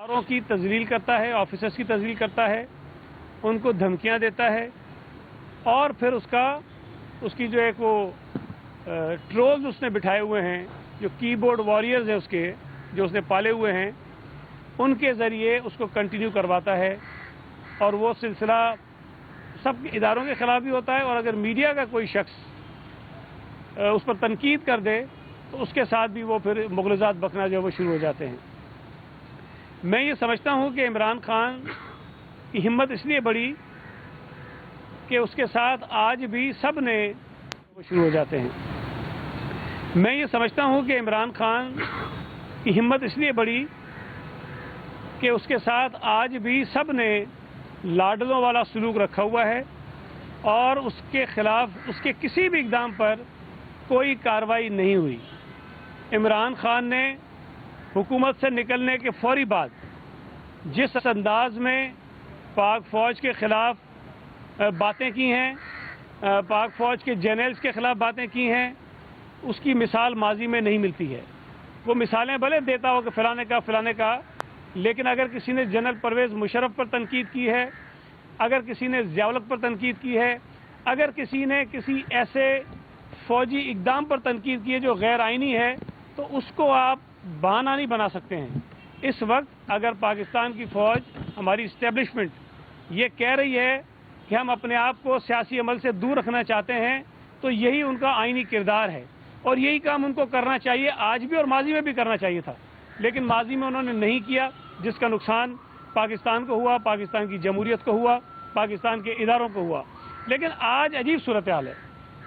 औरों की तज़लील करता है, ऑफिसर्स की तज़लील करता है, उनको धमकियां देता है और फिर उसकी जो एक वो ट्रोल्स उसने बिठाए हुए हैं, जो कीबोर्ड वॉरियर्स हैं उसके, जो उसने पाले हुए हैं, उनके ज़रिए उसको कंटिन्यू करवाता है। और वो सिलसिला सब इदारों के ख़िलाफ़ भी होता है और अगर मीडिया का कोई शख्स उस पर तनकीद कर दे तो उसके साथ भी वो फिर मुग़लज़ात बकना जो है वो शुरू हो जाते हैं। मैं ये समझता हूँ कि इमरान खान की हिम्मत इसलिए बढ़ी कि उसके साथ आज भी सब ने वो शुरू हो जाते हैं। मैं ये समझता हूँ कि इमरान खान की हिम्मत इसलिए बढ़ी कि उसके साथ आज भी सब ने लाडलों वाला सलूक रखा हुआ है और उसके खिलाफ उसके किसी भी इक़दाम पर कोई कार्रवाई नहीं हुई। इमरान खान ने हुकूमत से निकलने के फौरी बाद जिस अंदाज में पाक फ़ौज के ख़िलाफ़ बातें की हैं, पाक फ़ौज के जनरल्स के ख़िलाफ़ बातें की हैं, उसकी मिसाल माजी में नहीं मिलती है। वो मिसालें भले देता हो कि फ़लाने का, लेकिन अगर किसी ने जनरल परवेज़ मुशर्रफ पर तनकीद की है, अगर किसी ने ज़िया-उल-हक़ पर तनकीद की है, अगर किसी ने किसी ऐसे फ़ौजी इक़दाम पर तनकीद की है जो गैर आइनी है, तो उसको आप बहाना नहीं बना सकते हैं। इस वक्त अगर पाकिस्तान की फ़ौज, हमारी इस्टेब्लिशमेंट ये कह रही है कि हम अपने आप को सियासी अमल से दूर रखना चाहते हैं, तो यही उनका आइनी किरदार है और यही काम उनको करना चाहिए, आज भी और माजी में भी करना चाहिए था, लेकिन माजी में उन्होंने नहीं किया, जिसका नुकसान पाकिस्तान को हुआ, पाकिस्तान की जमहूरियत को हुआ, पाकिस्तान के इदारों को हुआ। लेकिन आज अजीब सूरत हाल है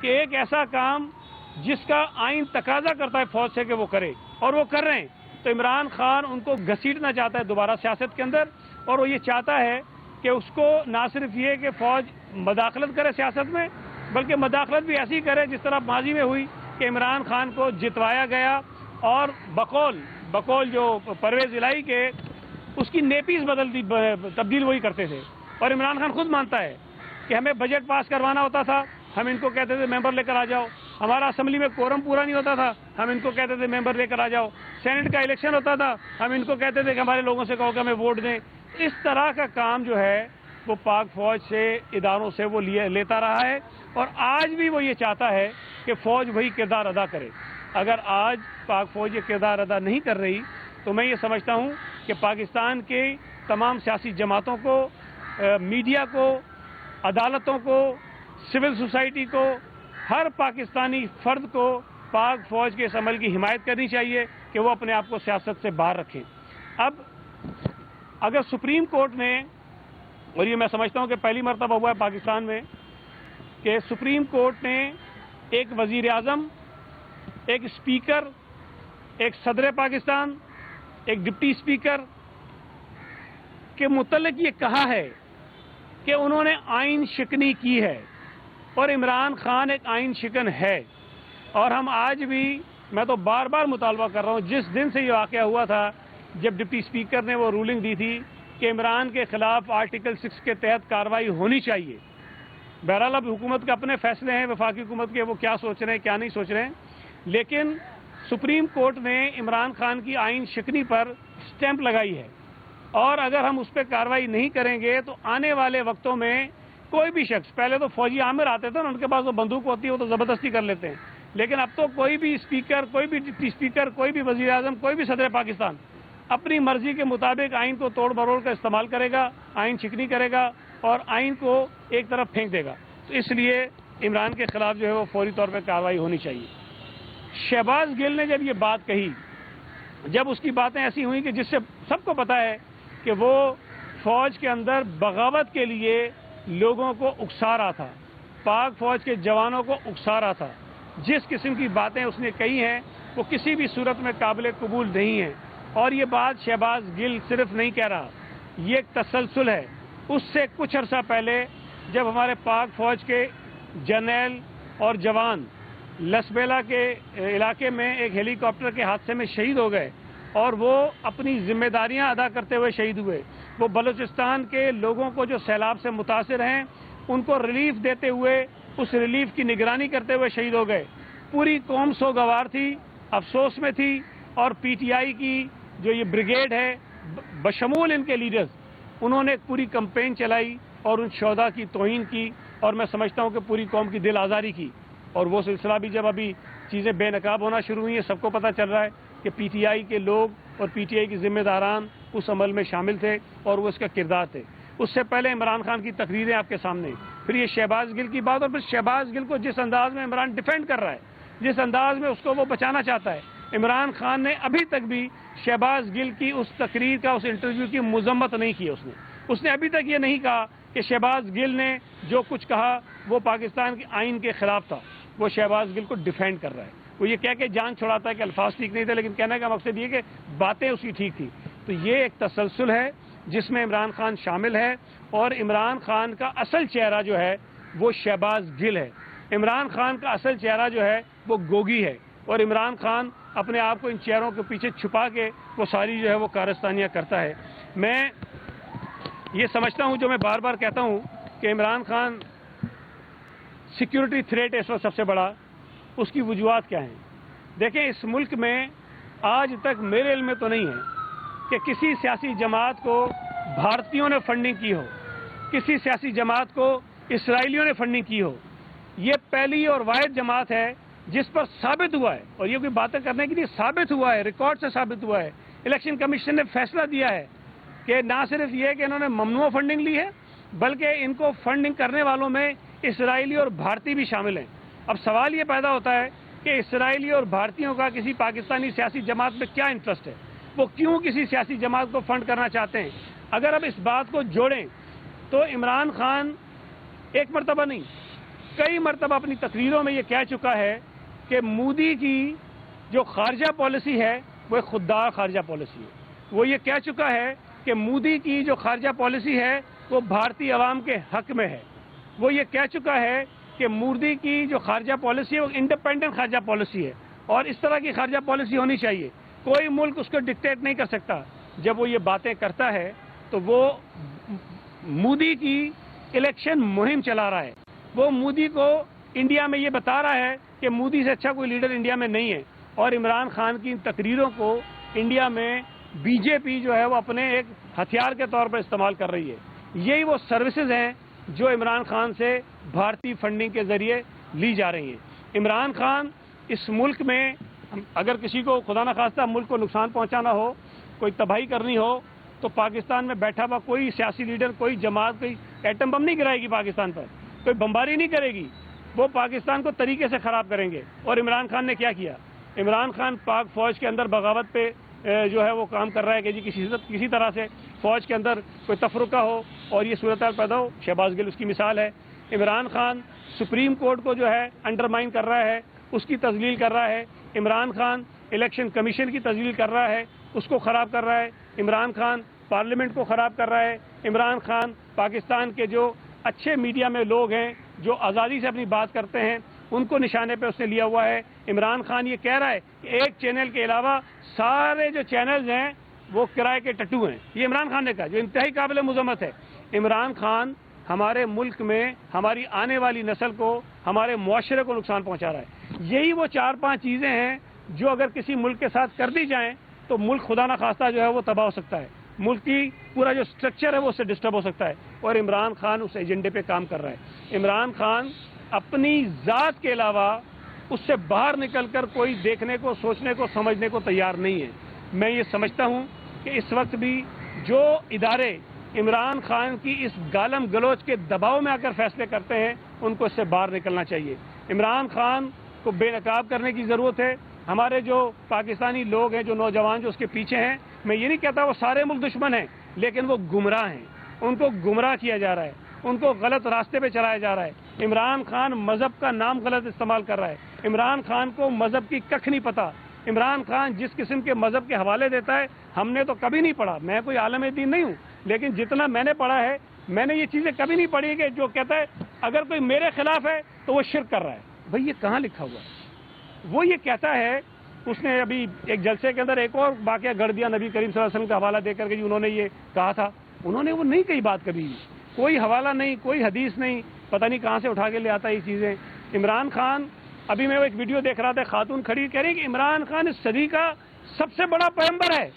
कि एक ऐसा काम जिसका आइन तकाजा करता है फ़ौज से कि वो करे और वो कर रहे हैं, तो इमरान खान उनको घसीटना चाहता है दोबारा सियासत के अंदर और वो ये चाहता है कि उसको ना सिर्फ ये कि फ़ौज मदाखलत करे सियासत में, बल्कि मदाखलत भी ऐसी करे जिस तरह माजी में हुई कि इमरान खान को जितवाया गया और बकौल जो परवेज़ इलाही के उसकी नेपीज़ तब्दील वही करते थे। और इमरान खान खुद मानता है कि हमें बजट पास करवाना होता था, हम इनको कहते थे मेंबर लेकर आ जाओ, हमारा असम्बली में कोरम पूरा नहीं होता था, हम इनको कहते थे मेंबर लेकर आ जाओ, सेनेट का इलेक्शन होता था, हम इनको कहते थे कि हमारे लोगों से कहो कि हमें वोट दें। इस तरह का काम जो है वो पाक फ़ौज से, इदारों से वो लेता रहा है और आज भी वो ये चाहता है कि फ़ौज वही किरदार अदा करे। अगर आज पाक फ़ौज ये किरदार अदा नहीं कर रही तो मैं ये समझता हूँ कि पाकिस्तान के तमाम सियासी जमातों को, मीडिया को, अदालतों को, सिविल सोसाइटी को, हर पाकिस्तानी फ़र्द को पाक फ़ौज के इस अमल की हिमायत करनी चाहिए कि वो अपने आप को सियासत से बाहर रखें। अब अगर सुप्रीम कोर्ट ने, और ये मैं समझता हूँ कि पहली मरतबा हुआ है पाकिस्तान में कि सुप्रीम कोर्ट ने एक वज़ीर आज़म, एक स्पीकर, एक सदर पाकिस्तान, एक डिप्टी स्पीकर के मुतल्लिक़ ये कहा है कि उन्होंने आइन शिकनी की है और इमरान खान एक आइन शिकन है। और हम आज भी, मैं तो बार बार मुतालबा कर रहा हूँ, जिस दिन से ये वाक़या हुआ था जब डिप्टी स्पीकर ने वो रूलिंग दी थी कि इमरान के ख़िलाफ़ आर्टिकल 6 के तहत कार्रवाई होनी चाहिए। बहरहाल अब हुकूमत के अपने फ़ैसले हैं, वफाकी हुकूमत के, वो क्या सोच रहे हैं क्या नहीं सोच रहे हैं, लेकिन सुप्रीम कोर्ट ने इमरान खान की आइन शिकनी पर स्टैंप लगाई है और अगर हम उस पर कार्रवाई नहीं करेंगे तो आने वाले वक्तों में कोई भी शख्स, पहले तो फौजी आमिर आते थे ना, उनके पास वो बंदूक होती है, वो तो ज़बरदस्ती कर लेते हैं, लेकिन अब तो कोई भी स्पीकर, कोई भी डिप्टी स्पीकर, कोई भी वज़ीर आज़म, कोई भी सदर पाकिस्तान अपनी मर्जी के मुताबिक आइन को तोड़ मरोड़ कर इस्तेमाल करेगा, आइन शिकनी करेगा और आइन को एक तरफ फेंक देगा। तो इसलिए इमरान के ख़िलाफ़ जो है वो फौरी तौर पर कार्रवाई होनी चाहिए। शहबाज गिल ने जब ये बात कही, जब उसकी बातें ऐसी हुई कि जिससे सबको पता है कि वो फ़ौज के अंदर बगावत के लिए लोगों को उकसा रहा था, पाक फ़ौज के जवानों को उकसा रहा था, जिस किस्म की बातें उसने कही हैं वो किसी भी सूरत में काबिल कबूल नहीं है। और ये बात शहबाज गिल सिर्फ नहीं कह रहा, ये एक तसलसल है। उससे कुछ अर्सा पहले जब हमारे पाक फ़ौज के जनरल और जवान लसबेला के इलाके में एक हेलीकॉप्टर के हादसे में शहीद हो गए और वो अपनी जिम्मेदारियां अदा करते हुए शहीद हुए, वो बलूचिस्तान के लोगों को जो सैलाब से मुतासिर हैं उनको रिलीफ देते हुए, उस रिलीफ की निगरानी करते हुए शहीद हो गए। पूरी कौम सोगवार थी, अफसोस में थी और पीटीआई की जो ये ब्रिगेड है, बशमूल इनके लीडर्स, उन्होंने एक पूरी कैंपेन चलाई और उन शोहदा की तौहीन की, और मैं समझता हूँ कि पूरी कौम की दिल आज़ारी की। और वो सिलसिला भी जब अभी चीज़ें बेनकाब होना शुरू हुई हैं, सबको पता चल रहा है कि पीटीआई के लोग और पीटीआई के ज़िम्मेदारान उस अमल में शामिल थे और वो इसका किरदार थे। उससे पहले इमरान खान की तकरीरें आपके सामने, फिर ये शहबाज गिल की बात, और फिर शहबाज गिल को जिस अंदाज में इमरान डिफेंड कर रहा है, जिस अंदाज में उसको वो बचाना चाहता है। इमरान खान ने अभी तक भी शहबाज गिल की उस तकरीर का, उस इंटरव्यू की मजम्मत नहीं की। उसने अभी तक ये नहीं कहा कि शहबाज गिल ने जो कुछ कहा वो पाकिस्तान के आइन के खिलाफ था। वो शहबाज गिल को डिफेंड कर रहा है। वो ये कह के जान छुड़ाता है कि अल्फाज ठीक नहीं थे, लेकिन कहने का मकसद ये कि बातें उसकी ठीक थी। तो ये एक तसलसल है जिसमें इमरान खान शामिल है, और इमरान खान का असल चेहरा जो है वो शहबाज गिल है। इमरान खान का असल चेहरा जो है वो गोगी है, और इमरान खान अपने आप को इन चेहरों के पीछे छुपा के वो सारी जो है वो कारस्तानियाँ करता है। मैं ये समझता हूँ, जो मैं बार बार कहता हूँ, कि इमरान खान सिक्योरिटी थ्रेट है इस वक्त सबसे बड़ा। उसकी वजूहात क्या हैं? देखें, इस मुल्क में आज तक मेरे इल्म में तो नहीं है कि किसी सियासी जमात को भारतीयों ने फंडिंग की हो, किसी सियासी जमात को इसराइलियों ने फंडिंग की हो। ये पहली और वाहिद जमात है जिस पर साबित हुआ है, और ये कोई बातें करने के लिए साबित हुआ है, रिकॉर्ड से साबित हुआ है। इलेक्शन कमीशन ने फैसला दिया है कि ना सिर्फ ये कि इन्होंने ममनुआ फंडिंग ली है, बल्कि इनको फंडिंग करने वालों में इसराइली और भारतीय भी शामिल हैं। अब सवाल ये पैदा होता है कि इसराइली और भारतीयों का किसी पाकिस्तानी सियासी जमात में क्या इंटरेस्ट है, वो क्यों किसी सियासी जमात को फंड करना चाहते हैं। अगर अब इस बात को जोड़ें तो इमरान खान एक मरतबा नहीं, कई मरतबा अपनी तकरीरों में ये कह चुका है कि मोदी की जो खारजा पॉलिसी है वो एक खुददार खारजा पॉलिसी है। वो ये कह चुका है कि मोदी की जो खारजा पॉलिसी है वो भारतीय अवाम के हक में है। वो ये कह चुका है कि मोदी की जो खारजा पॉलिसी है वो इंडिपेंडेंट खारजा पॉलिसी है, और इस तरह की खारजा पॉलिसी होनी चाहिए। कोई मुल्क उसको डिक्टेट नहीं कर सकता। जब वो ये बातें करता है तो वो मोदी की इलेक्शन मुहिम चला रहा है। वो मोदी को इंडिया में ये बता रहा है कि मोदी से अच्छा कोई लीडर इंडिया में नहीं है, और इमरान खान की तकरीरों को इंडिया में बीजेपी जो है वो अपने एक हथियार के तौर पर इस्तेमाल कर रही है। यही वो सर्विसेज हैं जो इमरान खान से भारतीय फंडिंग के जरिए ली जा रही हैं। इमरान खान इस मुल्क में अगर किसी को खुदा न खास्ता मुल्क को नुकसान पहुंचाना हो, कोई तबाही करनी हो, तो पाकिस्तान में बैठा हुआ कोई सियासी लीडर, कोई जमात, कोई एटम बम नहीं गिराएगी पाकिस्तान पर, कोई बमबारी नहीं करेगी। वो पाकिस्तान को तरीके से ख़राब करेंगे। और इमरान खान ने क्या किया? इमरान खान पाक फ़ौज के अंदर बगावत पे जो है वो काम कर रहा है कि जी किसी तरह से फ़ौज के अंदर कोई तफरुका हो और ये सूरत पैदा हो। शहबाज गिल उसकी मिसाल है। इमरान खान सुप्रीम कोर्ट को जो है अंडरमाइन कर रहा है, उसकी तजलील कर रहा है। इमरान खान इलेक्शन कमीशन की तजलील कर रहा है, उसको ख़राब कर रहा है। इमरान खान पार्लियामेंट को ख़राब कर रहा है। इमरान खान पाकिस्तान के जो अच्छे मीडिया में लोग हैं, जो आज़ादी से अपनी बात करते हैं, उनको निशाने पे उसने लिया हुआ है। इमरान खान ये कह रहा है कि एक चैनल के अलावा सारे जो चैनल्स हैं वो किराए के टट्टू हैं। ये इमरान खान ने कहा, जो इंतहाई काबिल मुज़म्मत है। इमरान खान हमारे मुल्क में हमारी आने वाली नस्ल को, हमारे मुआशरे को नुकसान पहुंचा रहा है। यही वो 4-5 चीज़ें हैं जो अगर किसी मुल्क के साथ कर दी जाएँ तो मुल्क खुदा न खास्ता जो है वो तबाह हो सकता है। मुल्क की पूरा जो स्ट्रक्चर है वो उससे डिस्टर्ब हो सकता है, और इमरान खान उस एजेंडे पे काम कर रहा है। इमरान खान अपनी ज़ात के अलावा उससे बाहर निकलकर कोई देखने को, सोचने को, समझने को तैयार नहीं है। मैं ये समझता हूँ कि इस वक्त भी जो इदारे इमरान खान की इस गालम गलोच के दबाव में आकर फैसले करते हैं, उनको इससे बाहर निकलना चाहिए। इमरान खान को बेनकाब करने की ज़रूरत है। हमारे जो पाकिस्तानी लोग हैं, जो नौजवान जो उसके पीछे हैं, मैं ये नहीं कहता वो सारे मुल्क दुश्मन हैं, लेकिन वो गुमराह हैं। उनको गुमराह किया जा रहा है, उनको गलत रास्ते पे चलाया जा रहा है। इमरान खान मज़हब का नाम गलत इस्तेमाल कर रहा है। इमरान खान को मज़हब की कख नहीं पता। इमरान खान जिस किस्म के मज़हब के हवाले देता है, हमने तो कभी नहीं पढ़ा। मैं कोई आलम दीन नहीं हूँ, लेकिन जितना मैंने पढ़ा है, मैंने ये चीज़ें कभी नहीं पढ़ी कि जो कहता है अगर कोई मेरे खिलाफ है तो वो शिर्क कर रहा है। भाई ये कहाँ लिखा हुआ है? वो ये कहता है, उसने अभी एक जलसे के अंदर एक और वाक़या गढ़ दिया नबी करीम सल्लल्लाहु अलैहि वसल्लम का हवाला देकर के, जी उन्होंने ये कहा था। उन्होंने वो नहीं कही बात कभी, कोई हवाला नहीं, कोई हदीस नहीं, पता नहीं कहाँ से उठा के ले आता ये चीज़ें। इमरान खान, अभी मैं वो एक वीडियो देख रहा था, खातून खड़ी कह रही कि इमरान खान इस सदी का सबसे बड़ा पैगंबर है।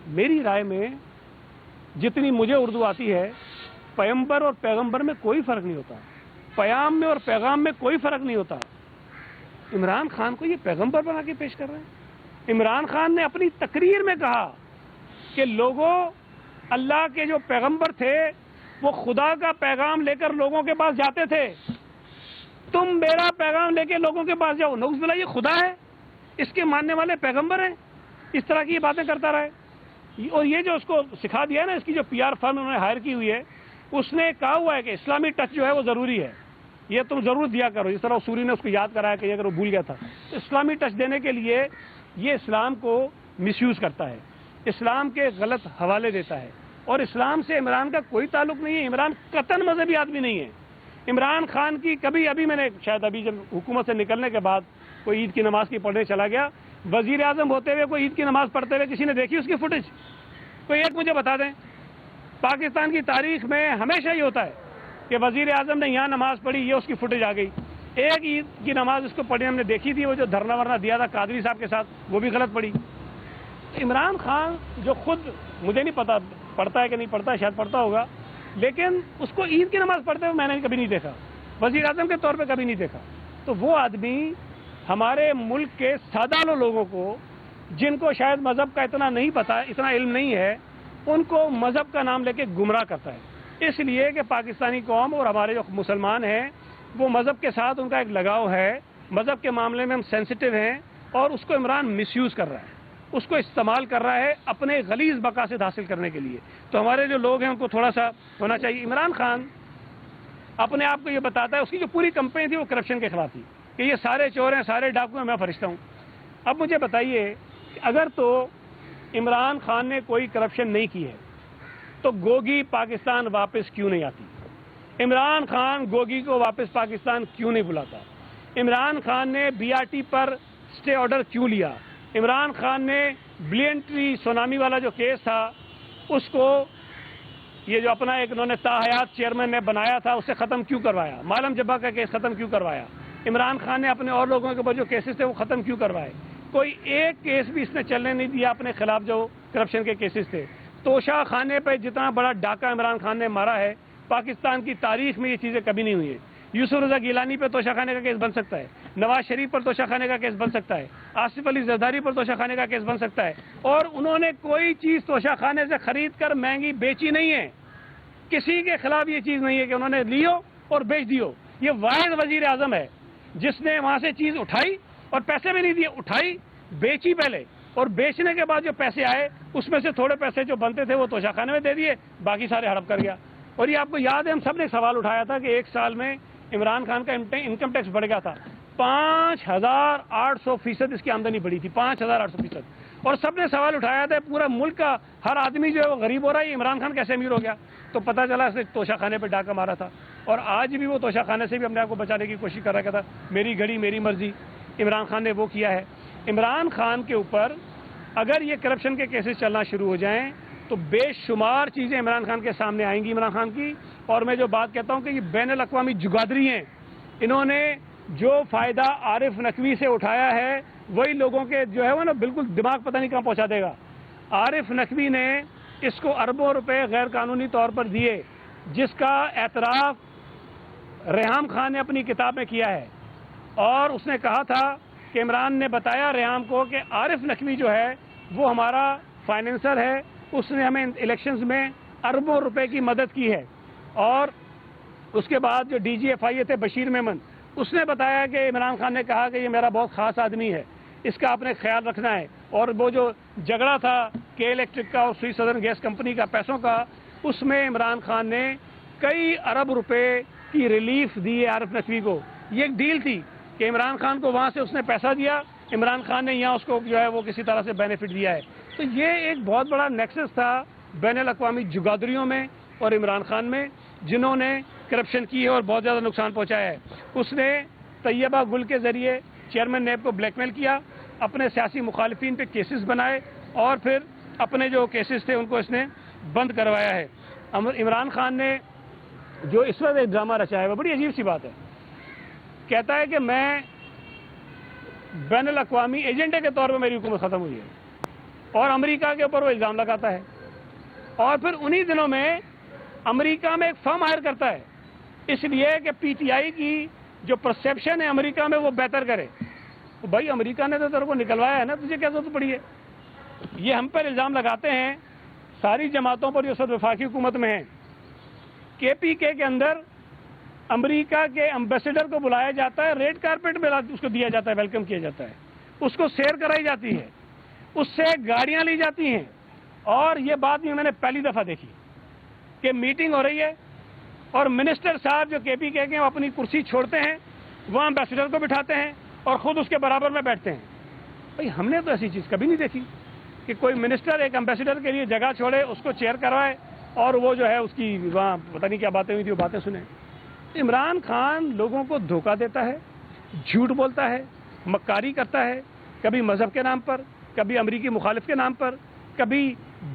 میری رائے میں جتنی مجھے اردو آتی ہے، پیغمبر اور پیغمبر میں کوئی فرق نہیں ہوتا، پیام میں اور پیغام میں کوئی فرق نہیں ہوتا۔ عمران خان کو یہ پیغمبر بنا کے پیش کر رہے ہیں۔ عمران خان نے اپنی تقریر میں کہا کہ لوگوں، اللہ کے جو پیغمبر تھے وہ خدا کا پیغام لے کر لوگوں کے پاس جاتے تھے، تم میرا پیغام لے کے لوگوں کے پاس جاؤ۔ نعوذ باللہ، یہ خدا ہے، اس کے ماننے والے پیغمبر ہیں، اس طرح کی یہ باتیں کرتا رہے۔ اور یہ جو اس کو سکھا دیا ہے نا، اس کی جو پی آر فرم انہوں نے ہائر کی ہوئی ہے، اس نے کہا ہوا ہے کہ اسلامی ٹچ جو ہے وہ ضروری ہے، یہ تم ضرور دیا کرو، جس طرح سوری نے اس کو یاد کرایا کہ اگر وہ بھول گیا تھا۔ اسلامی ٹچ دینے کے لیے یہ اسلام کو مس یوز کرتا ہے، اسلام کے غلط حوالے دیتا ہے، اور اسلام سے عمران کا کوئی تعلق نہیں ہے۔ عمران قطعاً مذہبی آدمی نہیں ہے۔ عمران خان کی کبھی، ابھی میں نے شاید ابھی جب حکومت سے نکلنے کے بعد کوئی عید کی نماز کی پڑھنے چلا گیا، وزیر اعظم ہوتے ہوئے کوئی عید کی نماز پڑھتے ہوئے کسی نے دیکھی اس کی فوٹیج؟ کوئی ایک مجھے بتا دیں۔ پاکستان کی تاریخ میں ہمیشہ یہ ہوتا ہے کہ وزیر اعظم نے یہاں نماز پڑھی، یہ اس کی فوٹیج آ گئی۔ ایک عید کی نماز اس کو پڑھی ہم نے دیکھی تھی، وہ جو دھرنا ورنا دیا تھا قادری صاحب کے ساتھ، وہ بھی غلط پڑھی۔ عمران خان جو خود مجھے نہیں پتا پڑھتا ہے کہ نہیں پڑھتا، شاید پڑھتا ہوگا، لیکن اس کو عید کی نماز پڑھتے ہوئے میں نے کبھی نہیں دیکھا، وزیر اعظم کے طور پہ کبھی نہیں دیکھا۔ تو وہ آدمی ہمارے ملک کے سادہ لوگوں کو، جن کو شاید مذہب کا اتنا نہیں پتا، اتنا علم نہیں ہے، ان کو مذہب کا نام لے کے گمراہ کرتا ہے۔ اس لیے کہ پاکستانی قوم اور ہمارے جو مسلمان ہیں وہ مذہب کے ساتھ ان کا ایک لگاؤ ہے، مذہب کے معاملے میں ہم سینسٹیو ہیں، اور اس کو عمران مس یوز کر رہا ہے، اس کو استعمال کر رہا ہے اپنے غلیظ مقاصد حاصل کرنے کے لیے۔ تو ہمارے جو لوگ ہیں ان کو تھوڑا سا ہونا چاہیے۔ عمران خان اپنے آپ کو یہ بتاتا ہے، اس کی جو پوری کمپنی تھی وہ کرپشن کے خلاف تھی، کہ یہ سارے چور ہیں، سارے ڈاکو ہیں، میں فرشتہ ہوں۔ اب مجھے بتائیے، اگر تو عمران خان نے کوئی کرپشن نہیں کی ہے تو گوگی پاکستان واپس کیوں نہیں آتی؟ عمران خان گوگی کو واپس پاکستان کیوں نہیں بلاتا؟ عمران خان نے بی آر ٹی پر اسٹے آرڈر کیوں لیا؟ عمران خان نے بلینٹری سونامی والا جو کیس تھا اس کو، یہ جو اپنا ایک انہوں نے تاحیات چیئرمین نے بنایا تھا، اسے ختم کیوں کروایا؟ معلم جبا کا کیس ختم کیوں کروایا؟ عمران خان نے اپنے اور لوگوں کے اوپر جو کیسز تھے وہ ختم کیوں کروائے؟ کوئی ایک کیس بھی اس نے چلنے نہیں دیا اپنے خلاف جو کرپشن کے کیسز تھے۔ توشہ خانے پہ جتنا بڑا ڈاکہ عمران خان نے مارا ہے، پاکستان کی تاریخ میں یہ چیزیں کبھی نہیں ہوئی ہیں۔ یوسف رضا گیلانی پر توشہ خانے کا کیس بن سکتا ہے، نواز شریف پر توشہ خانے کا کیس بن سکتا ہے، آصف علی زرداری پر توشہ خانے کا کیس بن سکتا ہے، اور انہوں نے کوئی چیز توشہ خانے سے خرید کر مہنگی بیچی نہیں ہے۔ کسی کے خلاف یہ چیز نہیں ہے کہ انہوں نے لیو اور بیچ دیو۔ یہ واحد وزیر اعظم ہے جس نے وہاں سے چیز اٹھائی اور پیسے بھی نہیں دیے، اٹھائی، بیچی پہلے، اور بیچنے کے بعد جو پیسے آئے اس میں سے تھوڑے پیسے جو بنتے تھے وہ توشہ خانے میں دے دیے، باقی سارے ہڑپ کر گیا۔ اور یہ آپ کو یاد ہے، ہم سب نے سوال اٹھایا تھا کہ ایک سال میں عمران خان کا انکم ٹیکس بڑھ گیا تھا، 5800% اس کی آمدنی بڑھی تھی، 5800%۔ اور سب نے سوال اٹھایا تھا پورا ملک کا ہر آدمی جو ہے وہ غریب ہو رہا ہے، یہ عمران خان کیسے امیر ہو گیا؟ تو پتہ چلا اس نے توشہ خانے پہ ڈاکہ مارا تھا، اور آج بھی وہ توشہ خانے سے بھی اپنے آپ کو بچانے کی کوشش کر رہا تھا، میری گھڑی میری مرضی۔ عمران خان نے وہ کیا ہے۔ عمران خان کے اوپر اگر یہ کرپشن کے کیسز چلنا شروع ہو جائیں تو بے شمار چیزیں عمران خان کے سامنے آئیں گی عمران خان کی۔ اور میں جو بات کہتا ہوں کہ یہ بین الاقوامی جگادری ہیں، انہوں نے جو فائدہ عارف نقوی سے اٹھایا ہے وہی لوگوں کے جو ہے وہ نا بالکل دماغ پتہ نہیں کہاں پہنچا دے گا۔ عارف نقوی نے اس کو اربوں روپے غیر قانونی طور پر دیے، جس کا اعتراف ریحام خان نے اپنی کتاب میں کیا ہے، اور اس نے کہا تھا کہ عمران نے بتایا ریحام کو کہ عارف نقوی جو ہے وہ ہمارا فائنینسر ہے، اس نے ہمیں الیکشنز میں اربوں روپے کی مدد کی ہے۔ اور اس کے بعد جو ڈی جی ایف آئی اے تھے بشیر میمن، اس نے بتایا کہ عمران خان نے کہا کہ یہ میرا بہت خاص آدمی ہے، اس کا آپ نے خیال رکھنا ہے۔ اور وہ جو جھگڑا تھا کے الیکٹرک کا اور سوئی سدرن گیس کمپنی کا پیسوں کا، اس میں عمران خان نے کئی ارب روپے کی ریلیف دی ہے عارف نقوی کو۔ یہ ایک ڈیل تھی کہ عمران خان کو وہاں سے اس نے پیسہ دیا، عمران خان نے یہاں اس کو جو ہے وہ کسی طرح سے بینیفٹ دیا ہے۔ تو یہ ایک بہت بڑا نیکسس تھا بین الاقوامی جگادریوں میں اور عمران خان میں، جنہوں نے کرپشن کی ہے اور بہت زیادہ نقصان پہنچایا ہے۔ اس نے طیبہ گل کے ذریعے چیئرمین نیب کو بلیک میل کیا، اپنے سیاسی مخالفین پہ کیسز بنائے، اور پھر اپنے جو کیسز تھے ان کو اس نے بند کروایا ہے۔ عمران خان نے جو اس وقت ایک ڈرامہ رچایا ہے وہ بڑی عجیب سی بات ہے۔ کہتا ہے کہ میں بین الاقوامی ایجنڈے کے طور پہ میری حکومت ختم ہوئی ہے۔ اور امریکہ کے اوپر وہ الزام لگاتا ہے، اور پھر انہی دنوں میں امریکہ میں ایک فرم ہائر کرتا ہے اس لیے کہ پی ٹی آئی کی جو پرسیپشن ہے امریکہ میں وہ بہتر کرے۔ بھائی امریکہ نے تو تیرے کو نکلوایا ہے نا، تجھے کیا ضرورت پڑی ہے؟ یہ ہم پر الزام لگاتے ہیں ساری جماعتوں پر جو سب وفاقی حکومت میں ہیں۔ کے پی کے اندر امریکہ کے امبیسڈر کو بلایا جاتا ہے، ریڈ کارپیٹ میں اس کو دیا جاتا ہے، ویلکم کیا جاتا ہے، اس کو سیر کرائی جاتی ہے، اس سے گاڑیاں لی جاتی ہیں۔ اور یہ بات بھی میں نے پہلی دفعہ دیکھی کہ میٹنگ ہو رہی ہے اور منسٹر صاحب جو کے پی کے وہ اپنی کرسی چھوڑتے ہیں، وہ امبیسڈر کو بٹھاتے ہیں اور خود اس کے برابر میں بیٹھتے ہیں۔ بھائی ہم نے تو ایسی چیز کبھی نہیں دیکھی کہ کوئی منسٹر ایک امبیسڈر کے لیے جگہ چھوڑے، اس کو چیئر کروائے اور وہ جو ہے اس کی وہاں پتہ نہیں کیا باتیں ہوئی تھی وہ باتیں سنیں۔ عمران خان لوگوں کو دھوکہ دیتا ہے، جھوٹ بولتا ہے، مکاری کرتا ہے، کبھی مذہب کے نام پر، کبھی امریکی مخالف کے نام پر، کبھی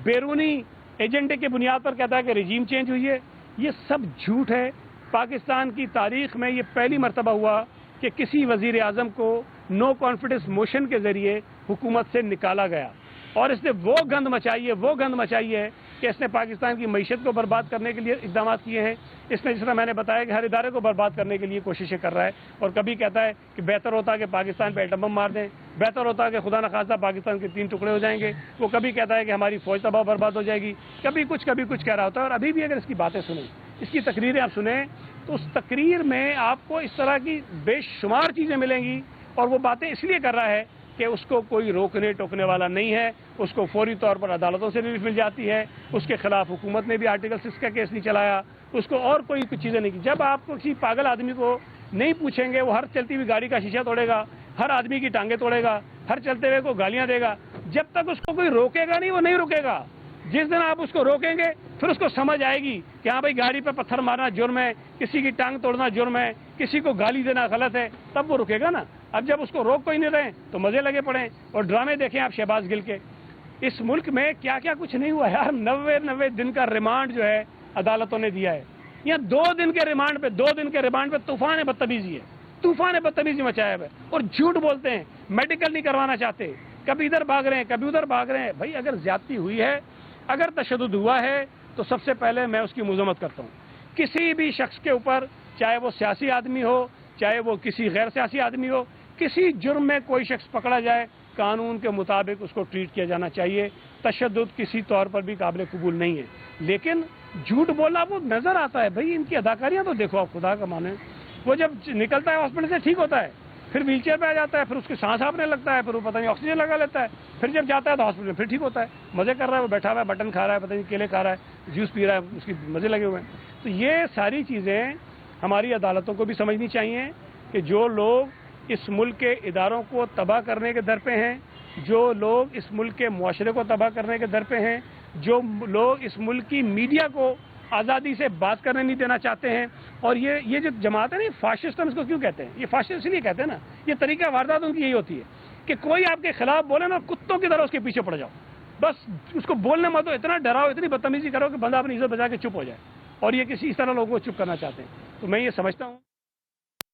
بیرونی ایجنڈے کی بنیاد پر کہتا ہے کہ رجیم چینج ہوئی ہے۔ یہ سب جھوٹ ہے۔ پاکستان کی تاریخ میں یہ پہلی مرتبہ ہوا کہ کسی وزیر اعظم کو نو کانفیڈنس موشن کے ذریعے حکومت سے نکالا گیا، اور اس نے وہ گند مچائی ہے کہ اس نے پاکستان کی معیشت کو برباد کرنے کے لیے اقدامات کیے ہیں۔ اس نے جس طرح میں نے بتایا کہ ہر ادارے کو برباد کرنے کے لیے کوششیں کر رہا ہے، اور کبھی کہتا ہے کہ بہتر ہوتا کہ پاکستان پہ ایٹم بم مار دیں، بہتر ہوتا کہ خدا نخواستہ پاکستان کے 3 ٹکڑے ہو جائیں گے، وہ کبھی کہتا ہے کہ ہماری فوج تباہ برباد ہو جائے گی، کبھی کچھ کہہ رہا ہوتا ہے۔ اور ابھی بھی اگر اس کی باتیں سنیں، اس کی تقریریں آپ سنیں، تو اس تقریر میں آپ کو اس طرح کی بے شمار چیزیں ملیں گی، اور وہ باتیں اس لیے کر رہا ہے کہ اس کو کوئی روکنے ٹوکنے والا نہیں ہے، اس کو فوری طور پر عدالتوں سے ریلیف مل جاتی ہے، اس کے خلاف حکومت نے بھی آرٹیکل 6 کا کیس نہیں چلایا، اس کو اور کوئی کچھ چیزیں نہیں کی۔ جب آپ کو کسی پاگل آدمی کو نہیں پوچھیں گے، وہ ہر چلتی ہوئی گاڑی کا شیشہ توڑے گا، ہر آدمی کی ٹانگیں توڑے گا، ہر چلتے ہوئے کو گالیاں دے گا، جب تک اس کو کوئی روکے گا نہیں وہ نہیں رکے گا۔ جس دن آپ اس کو روکیں گے پھر اس کو سمجھ آئے گی کہ ہاں بھائی گاڑی پہ پتھر مارنا جرم ہے، کسی کی ٹانگ توڑنا جرم ہے، کسی کو گالی دینا غلط ہے، تب وہ رکے گا نا۔ اب جب اس کو روک کوئی نہیں رہے تو مزے لگے پڑے اور ڈرامے دیکھیں آپ شہباز گل کے۔ اس ملک میں کیا کیا کچھ نہیں ہوا یار، 90 دن کا ریمانڈ جو ہے عدالتوں نے دیا ہے، یا 2 دن کے ریمانڈ پہ طوفان بدتمیزی مچایا ہے، اور جھوٹ بولتے ہیں، میڈیکل نہیں کروانا چاہتے، کبھی ادھر بھاگ رہے ہیں کبھی ادھر بھاگ رہے ہیں۔ بھائی اگر زیادتی ہوئی ہے، اگر تشدد ہوا ہے تو سب سے پہلے میں اس کی مذمت کرتا ہوں۔ کسی بھی شخص کے اوپر، چاہے وہ سیاسی آدمی ہو چاہے وہ کسی غیر سیاسی آدمی ہو، کسی جرم میں کوئی شخص پکڑا جائے، قانون کے مطابق اس کو ٹریٹ کیا جانا چاہیے۔ تشدد کسی طور پر بھی قابل قبول نہیں ہے، لیکن جھوٹ بولنا وہ نظر آتا ہے۔ بھائی ان کی اداکاریاں تو دیکھو آپ، خدا کا مانے، وہ جب نکلتا ہے ہاسپٹل سے ٹھیک ہوتا ہے، پھر ویل چیئر پہ آ جاتا ہے، پھر اس کی سانس آپنے لگتا ہے، پھر وہ پتہ نہیں آکسیجن لگا لیتا ہے، پھر جب جاتا ہے تو ہاسپٹل میں پھر ٹھیک ہوتا ہے، مزے کر رہا ہے، وہ بیٹھا ہوا ہے، بٹن کھا رہا ہے، پتہ نہیں کیلے کھا رہا ہے، جوس پی رہا ہے، اس کی مزے لگے ہوئے ہیں۔ تو یہ ساری چیزیں ہماری عدالتوں کو بھی سمجھنی چاہیے کہ جو لوگ اس ملک کے اداروں کو تباہ کرنے کے در پہ ہیں، جو لوگ اس ملک کے معاشرے کو تباہ کرنے کے در پہ ہیں، جو لوگ اس ملک کی میڈیا کو آزادی سے بات کرنے نہیں دینا چاہتے ہیں، اور یہ جو جماعت ہے نا، فاشسٹ ہم اس کو کیوں کہتے ہیں؟ یہ فاشسٹ اس لیے کہتے ہیں نا، یہ طریقہ واردات ان کی یہی ہوتی ہے کہ کوئی آپ کے خلاف بولے نا، کتوں کی طرح اس کے پیچھے پڑ جاؤ، بس اس کو بولنے مت دو، اتنا ڈراؤ، اتنی بدتمیزی کرو کہ بندہ اپنی عزت بچا کے چپ ہو جائے، اور یہ کسی اس طرح لوگوں کو چپ کرنا چاہتے ہیں۔ تو میں یہ سمجھتا ہوں